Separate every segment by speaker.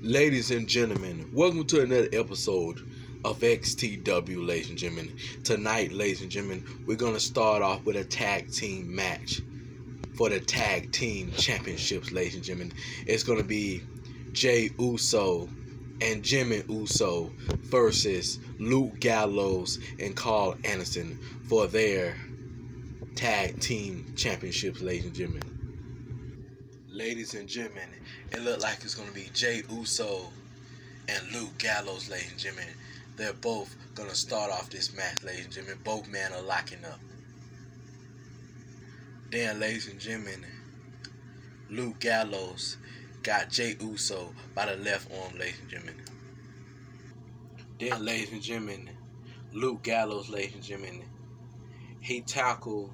Speaker 1: Ladies and gentlemen, welcome to another episode of XTW, ladies and gentlemen. Tonight, ladies and gentlemen, we're going to start off with a tag team match for the tag team championships, ladies and gentlemen. It's going to be Jey Uso and Jimmy Uso versus Luke Gallows and Karl Anderson for their tag team championships, ladies and gentlemen. Ladies and gentlemen, it looked like it's going to be Jey Uso and Luke Gallows, ladies and gentlemen. They're both going to start off this match, ladies and gentlemen. Both men are locking up. Then, ladies and gentlemen, Luke Gallows got Jey Uso by the left arm, ladies and gentlemen. Then, ladies and gentlemen, Luke Gallows, ladies and gentlemen, he tackled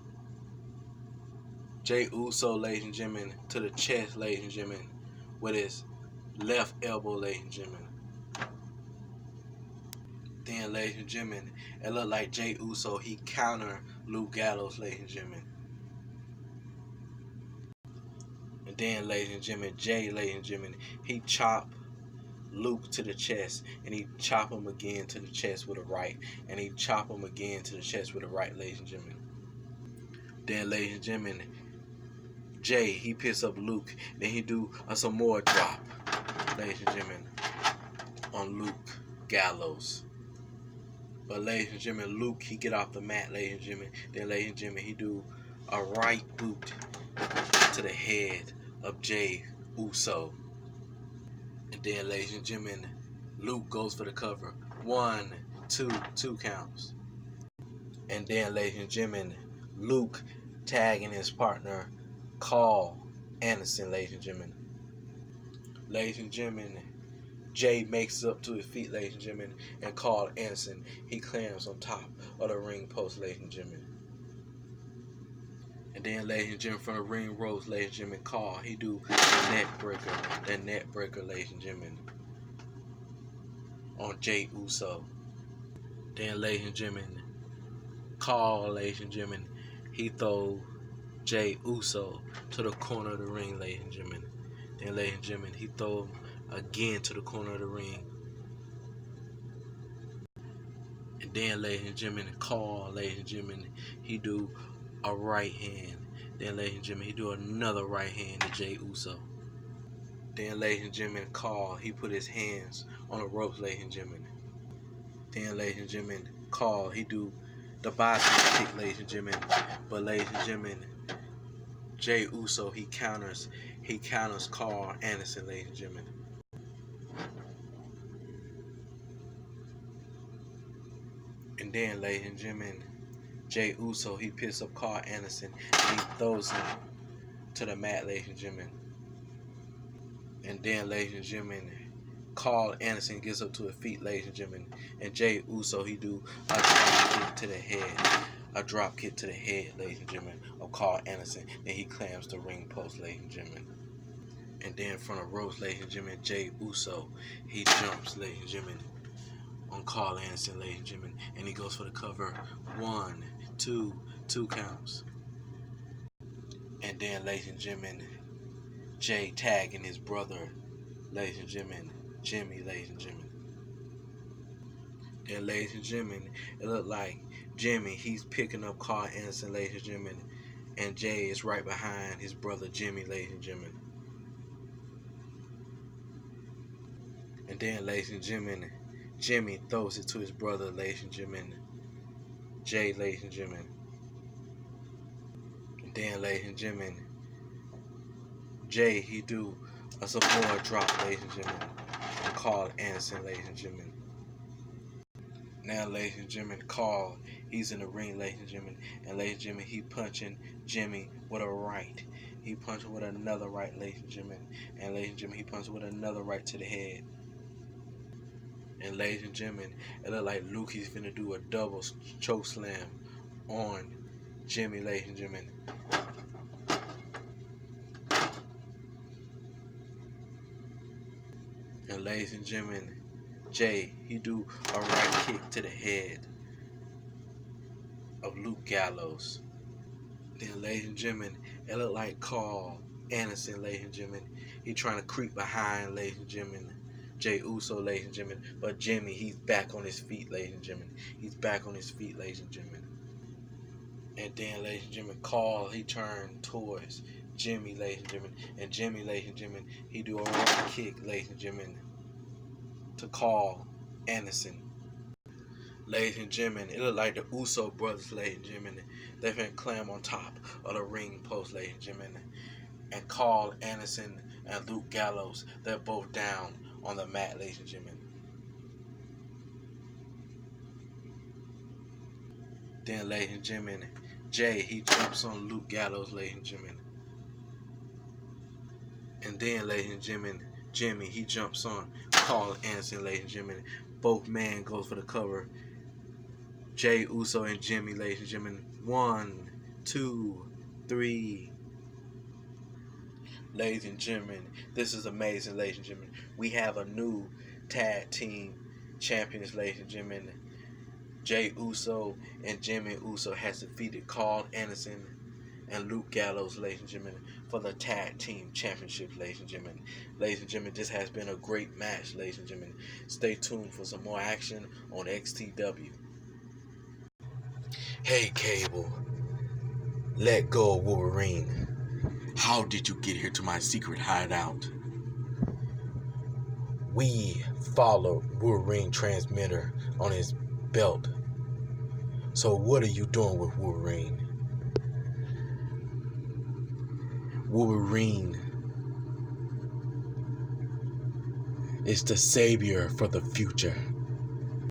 Speaker 1: Jey Uso, ladies and gentlemen, to the chest, ladies and gentlemen, with his left elbow, ladies and gentlemen. Then, ladies and gentlemen, it looked like Jey Uso, he countered Luke Gallows, ladies and gentlemen. And then, ladies and gentlemen, Jey, ladies and gentlemen, he chopped Luke to the chest, and he chopped him again to the chest with a right, and he chopped him again to the chest with a right, ladies and gentlemen. Then, ladies and gentlemen, Jey, he picks up Luke, then he do some more drop, ladies and gentlemen, on Luke Gallows. But ladies and gentlemen, Luke, he get off the mat, ladies and gentlemen. Then, ladies and gentlemen, he do a right boot to the head of Jey Uso. And then, ladies and gentlemen, Luke goes for the cover. 1, 2 counts. And then, ladies and gentlemen, Luke tagging his partner, Karl Anderson, ladies and gentlemen. Ladies and gentlemen, Jey makes it up to his feet, ladies and gentlemen, and Karl Anderson, he climbs on top of the ring post, ladies and gentlemen. And then, ladies and gentlemen, from the ring ropes, ladies and gentlemen, Karl, he do the net breaker, ladies and gentlemen, on Jey Uso. Then, ladies and gentlemen, Karl, ladies and gentlemen, he throw Jey Uso to the corner of the ring, ladies and gentlemen. Then, ladies and gentlemen, he throw him again to the corner of the ring. And then, ladies and gentlemen, Karl, ladies and gentlemen, he do a right hand. Then, ladies and gentlemen, he do another right hand to Jey Uso. Then, ladies and gentlemen, Karl, he put his hands on the ropes, ladies and gentlemen. Then, ladies and gentlemen, Karl, he do the bicep kick, ladies and gentlemen. But, ladies and gentlemen, Jey Uso, he counters Karl Anderson, ladies and gentlemen. And then, ladies and gentlemen, Jey Uso, he picks up Karl Anderson and he throws him to the mat, ladies and gentlemen. And then, ladies and gentlemen, Karl Anderson gets up to his feet, ladies and gentlemen. And Jey Uso, he do a drop kick to the head. A drop kick to the head, ladies and gentlemen, of Karl Anderson. Then he clams the ring post, ladies and gentlemen. And then from the ropes, ladies and gentlemen, Jey Uso, he jumps, ladies and gentlemen, on Karl Anderson, ladies and gentlemen, and he goes for the cover. 1, 2 counts. And then, ladies and gentlemen, Jey tagging his brother, ladies and gentlemen, Jimmy, ladies and gentlemen. Then, ladies and gentlemen, it looked like Jimmy, he's picking up Karl Anderson, ladies and gentlemen, and Jey is right behind his brother Jimmy, ladies and gentlemen. And then, ladies and gentlemen, Jimmy throws it to his brother, ladies and gentlemen, Jey, ladies and gentlemen. And then, ladies and gentlemen, Jey, he do a some more drop, ladies and gentlemen, on Karl Anderson, ladies and gentlemen. Now, ladies and gentlemen, Karl, he's in the ring, ladies and gentlemen, and ladies and gentlemen, he punching Jimmy with a right. He punching with another right, ladies and gentlemen, and ladies and gentlemen, he punching with another right to the head. And ladies and gentlemen, it look like Luke, he's finna do a double choke slam on Jimmy, ladies and gentlemen. And ladies and gentlemen, Jey, he do a right kick to the head of Luke Gallows. Then, ladies and gentlemen, it look like Karl Anderson, ladies and gentlemen, he trying to creep behind, ladies and gentlemen, Jey Uso, ladies and gentlemen. But Jimmy, he's back on his feet, ladies and gentlemen. He's back on his feet, ladies and gentlemen. And then, ladies and gentlemen, Karl, he turned towards Jimmy, ladies and gentlemen. And Jimmy, ladies and gentlemen, he do a right kick, ladies and gentlemen, to Karl Anderson. Ladies and gentlemen, it looked like the Uso brothers, ladies and gentlemen. They've been climb on top of the ring post, ladies and gentlemen. And Karl Anderson and Luke Gallows, they're both down on the mat, ladies and gentlemen. Then, ladies and gentlemen, Jey, he jumps on Luke Gallows, ladies and gentlemen. And then, ladies and gentlemen, Jimmy, he jumps on Karl Anderson, ladies and gentlemen. Both men goes for the cover. Jey Uso and Jimmy, ladies and gentlemen. 1, 2, 3. Ladies and gentlemen, this is amazing, ladies and gentlemen. We have a new tag team champions, ladies and gentlemen. Jey Uso and Jimmy Uso has defeated Karl Anderson and Luke Gallows, ladies and gentlemen, for the tag team championship, ladies and gentlemen. Ladies and gentlemen, this has been a great match, ladies and gentlemen. Stay tuned for some more action on XTW. Hey, Cable. Let go of Wolverine. How did you get here to my secret hideout? We followed Wolverine transmitter on his belt. So what are you doing with Wolverine? Wolverine is the savior for the future.